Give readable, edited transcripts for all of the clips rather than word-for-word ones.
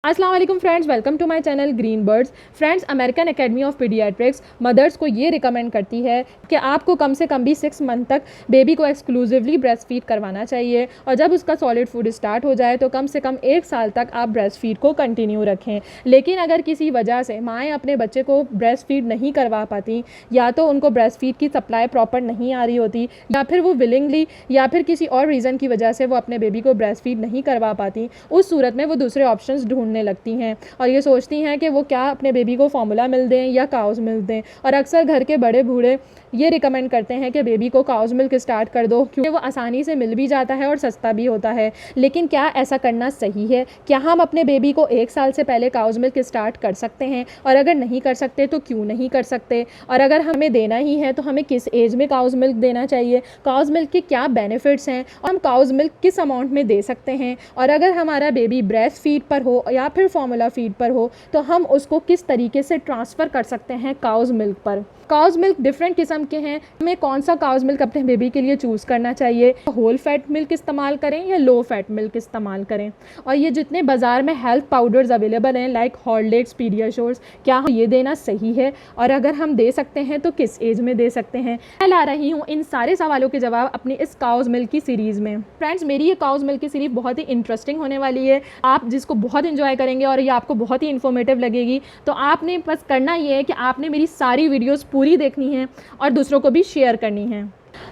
अस्सलाम वालेकुम friends, welcome to my channel green birds. Friends, American Academy of Pediatrics mothers को ये recommend करती है कि आपको कम से कम भी 6 मंथ तक बेबी को एक्सक्लूसिवली ब्रेस्ट फीड करवाना चाहिए और जब उसका सॉलिड फूड स्टार्ट हो जाए तो कम से कम 1 साल तक आप ब्रेस्ट फीड को कंटिन्यू रखें। लेकिन अगर किसी वजह से माएँ अपने बच्चे को ब्रेस्ट फीड नहीं करवा पाती, या तो उनको ब्रेस्ट फीड की सप्लाई प्रॉपर नहीं आ रही होती, या फिर वो विलिंगली या फिर किसी और रीज़न की वजह से वो अपने बेबी को ब्रेस्ट फीड नहीं करवा पाती, उस सूरत में वो दूसरे ऑप्शंस ढूंढ लगती हैं और ये सोचती हैं कि वो क्या अपने बेबी को फार्मूला मिल्क दें या काउज मिल्क दें। और अक्सर घर के बड़े बूढ़े ये रिकमेंड करते हैं कि बेबी को काउज मिल्क स्टार्ट कर दो, क्योंकि वो आसानी से मिल भी जाता है और सस्ता भी होता है। लेकिन क्या ऐसा करना सही है? क्या हम अपने बेबी को 1 साल से पहले काउज मिल्क स्टार्ट कर सकते हैं? और अगर नहीं कर सकते तो क्यों नहीं कर सकते? और अगर हमें देना ही है तो हमें किस एज में काउज मिल्क देना चाहिए? काउज मिल्क के क्या बेनिफिट्स हैं और हम काउज मिल्क किस अमाउंट में दे सकते हैं? और अगर हमारा बेबी ब्रेस्ट फीड पर हो या फिर फार्मूला फीड पर हो तो हम उसको किस तरीके से ट्रांसफ़र कर सकते हैं काउज मिल्क पर। काउज मिल्क डिफरेंट किस्म के हैं, हमें कौन सा काउज मिल्क अपने बेबी के लिए चूज़ करना चाहिए, होल फैट मिल्क इस्तेमाल करें या लो फैट मिल्क इस्तेमाल करें। और ये जितने बाज़ार में हेल्थ पाउडर्स अवेलेबल हैं लाइक हॉर्लिक्स, पीडियाश्योर, क्या ये देना सही है और अगर हम दे सकते हैं तो किस एज में दे सकते हैं? मैं ला रही हूँ इन सारे सवालों के जवाब अपनी इस काउज मिल्क की सीरीज़ में। फ्रेंड्स, मेरी ये काउज मिल्क की सीरीज़ बहुत ही इंटरेस्टिंग होने वाली है, आप जिसको बहुत इंजॉय करेंगे और ये आपको बहुत ही इन्फॉर्मेटिव लगेगी। तो आपने बस करना ये है कि आपने मेरी सारी वीडियोस पूरी देखनी है और दूसरों को भी शेयर करनी है।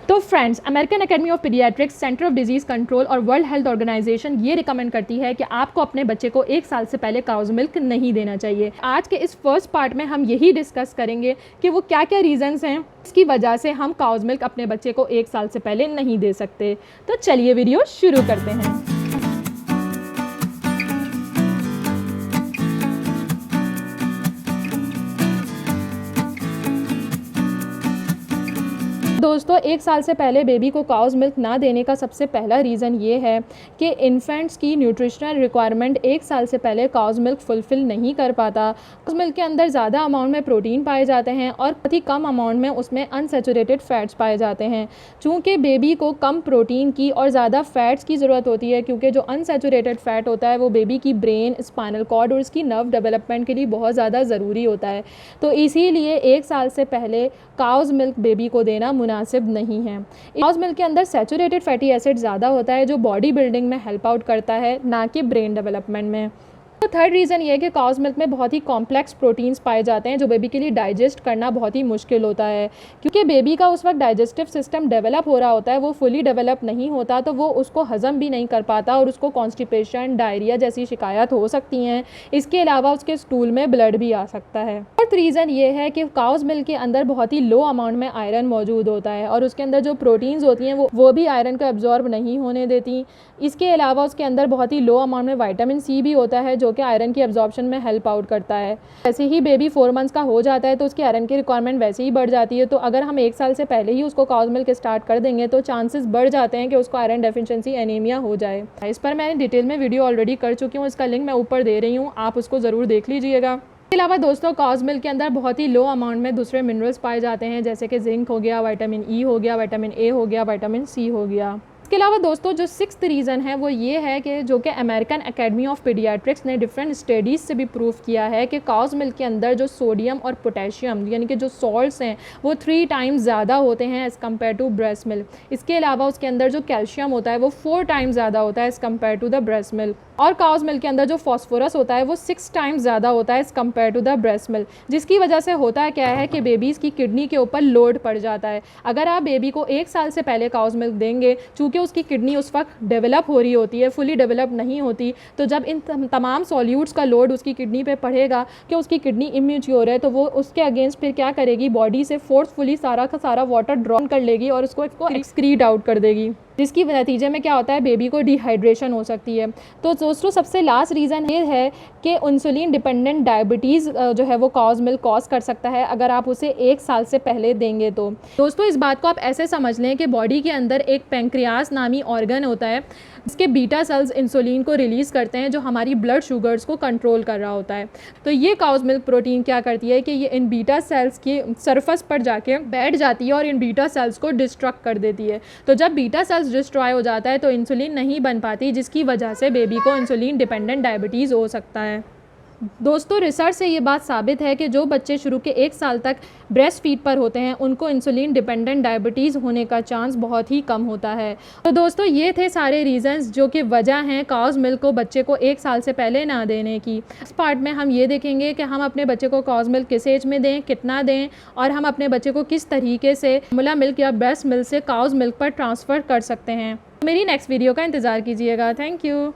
तो friends, American Academy of paediatrics, centre of disease control और वर्ल्ड हेल्थ ऑर्गेनाइजेशन ये रिकमेंड करती है कि आपको अपने बच्चे को 1 साल से पहले काउज मिल्क नहीं देना चाहिए। आज के इस फर्स्ट पार्ट में हम यही डिस्कस करेंगे कि वो क्या क्या रीज़न्स हैं इसकी वजह से हम काउज मिल्क अपने बच्चे को 1 साल से पहले नहीं दे सकते। तो चलिए वीडियो शुरू करते हैं। दोस्तों, 1 साल से पहले बेबी को काउज मिल्क ना देने का सबसे पहला रीज़न ये है कि इन्फेंट्स की न्यूट्रिशनल रिक्वायरमेंट 1 साल से पहले काउज मिल्क फुलफ़िल नहीं कर पाता। काउज मिल्क के अंदर ज़्यादा अमाउंट में प्रोटीन पाए जाते हैं और बहुत ही कम अमाउंट में उसमें अनसैचुरेटेड फैट्स पाए जाते हैं। चूँकि बेबी को कम प्रोटीन की और ज़्यादा फैट्स की ज़रूरत होती है, क्योंकि जो अनसैचुरेटेड फ़ैट होता है वो बेबी की ब्रेन, स्पाइनल कॉर्ड और उसकी नर्व डेवलपमेंट के लिए बहुत ज़्यादा ज़रूरी होता है। तो इसीलिए 1 साल से पहले काउज मिल्क बेबी को देना मुनासिब नहीं है। काउज मिल्क के अंदर सैचुरेटेड फैटी एसिड ज़्यादा होता है जो बॉडी बिल्डिंग में हेल्प आउट करता है, ना कि ब्रेन डेवलपमेंट में। तो थर्ड रीज़न ये है कि काउज मिल्क में बहुत ही कॉम्प्लेक्स प्रोटीन्स पाए जाते हैं जो बेबी के लिए डाइजेस्ट करना बहुत ही मुश्किल होता है, क्योंकि बेबी का उस वक्त डाइजेस्टिव सिस्टम डेवलप हो रहा होता है, वो फुली डेवलप नहीं होता, तो वो उसको हज़म भी नहीं कर पाता और उसको कॉन्स्टिपेशन, डायरिया जैसी शिकायत हो सकती हैं। इसके अलावा उसके स्टूल में ब्लड भी आ सकता है। फोर्थ रीज़न ये है कि काउज मिल्क के अंदर बहुत ही लो अमाउंट में आयरन मौजूद होता है और उसके अंदर जो प्रोटीन्स होती हैं वो भी आयरन को एब्जॉर्ब नहीं होने देती। इसके अलावा उसके अंदर बहुत ही लो अमाउंट में विटामिन सी भी होता है जो कि आयरन की एब्जॉर्प्शन में हेल्प आउट करता है। जैसे ही बेबी 4 मंथ्स का हो जाता है तो उसकी आयरन की रिक्वायरमेंट वैसे ही बढ़ जाती है। तो अगर हम 1 साल से पहले ही उसको काउज मिल्क स्टार्ट कर देंगे तो चांसेस बढ़ जाते हैं कि उसको आयरन डेफिशिएंसी एनीमिया हो जाए। इस पर मैंने डिटेल में वीडियो ऑलरेडी कर चुकी हूँ, इसका लिंक मैं ऊपर दे रही हूँ, आप उसको ज़रूर देख लीजिएगा। इसके अलावा दोस्तों, काउज मिल्क के अंदर बहुत ही लो अमाउंट में दूसरे मिनरल्स पाए जाते हैं, जैसे कि जिंक हो गया, विटामिन ई हो गया, विटामिन ए हो गया, विटामिन सी हो गया। इसके अलावा दोस्तों, जो 6th रीज़न है वो ये है कि जो कि अमेरिकन एकेडमी ऑफ पीडियाट्रिक्स ने डिफरेंट स्टडीज़ से भी प्रूव किया है कि काउज मिल्क के अंदर जो सोडियम और पोटेशियम यानी कि जो सॉल्ट्स हैं वो 3 टाइम्स ज़्यादा होते हैं as compare to breast milk. इसके अलावा उसके अंदर जो कैल्शियम होता है वो 4 टाइम्स ज़्यादा होता है as compare to the breast milk. और काउज मिल्क के अंदर जो फॉस्फोरस होता है वो 6 टाइम्स ज़्यादा होता है as compare to the breast milk, जिसकी वजह से होता है क्या है कि बेबीज़ की किडनी के ऊपर लोड पड़ जाता है। अगर आप बेबी को 1 साल से पहले काउज मिल्क देंगे, चूँकि उसकी किडनी उस वक्त डेवलप हो रही होती है, फुली डेवलप नहीं होती, तो जब इन तमाम सॉल्यूट्स का लोड उसकी किडनी पे पड़ेगा कि उसकी किडनी इम्मैच्योर है, तो वो उसके अगेंस्ट फिर क्या करेगी, बॉडी से फोर्सफुली सारा का सारा वाटर ड्रॉ कर लेगी और उसको एक्सक्रीट आउट कर देगी, जिसकी नतीजे में क्या होता है, बेबी को डिहाइड्रेशन हो सकती है। तो दोस्तों, सबसे लास्ट रीज़न ये है कि इंसुलिन डिपेंडेंट डायबिटीज़ जो है वो काउज मिल्क कॉज कर सकता है अगर आप उसे 1 साल से पहले देंगे। तो दोस्तों, इस बात को आप ऐसे समझ लें कि बॉडी के अंदर एक पेंक्रियास नामी ऑर्गन होता है, इसके बीटा सेल्स इंसुलिन को रिलीज़ करते हैं जो हमारी ब्लड शुगर्स को कंट्रोल कर रहा होता है। तो ये काउज मिल्क प्रोटीन क्या करती है कि ये इन बीटा सेल्स की सरफेस पर जाके बैठ जाती है और इन बीटा सेल्स को डिस्ट्रक्ट कर देती है। तो जब बीटा सेल्स पेंक्रियाज डिस्ट्रॉय हो जाता है तो इंसुलिन नहीं बन पाती, जिसकी वजह से बेबी को इंसुलिन डिपेंडेंट डायबिटीज़ हो सकता है। दोस्तों, रिसर्च से ये बात साबित है कि जो बच्चे शुरू के 1 साल तक ब्रेस्ट फीड पर होते हैं उनको इंसुलिन डिपेंडेंट डायबिटीज़ होने का चांस बहुत ही कम होता है। तो दोस्तों, ये थे सारे रीज़न्स जो कि वजह हैं काउज़ मिल्क को बच्चे को 1 साल से पहले ना देने की। इस पार्ट में हम ये देखेंगे कि हम अपने बच्चे को काउज़ मिल्क किस एज में दें, कितना दें, और हम अपने बच्चे को किस तरीके से फॉर्मूला मिल्क या ब्रेस्ट मिल्क से काउज़ मिल्क पर ट्रांसफ़र कर सकते हैं। मेरी नेक्स्ट वीडियो का इंतज़ार कीजिएगा। Thank you.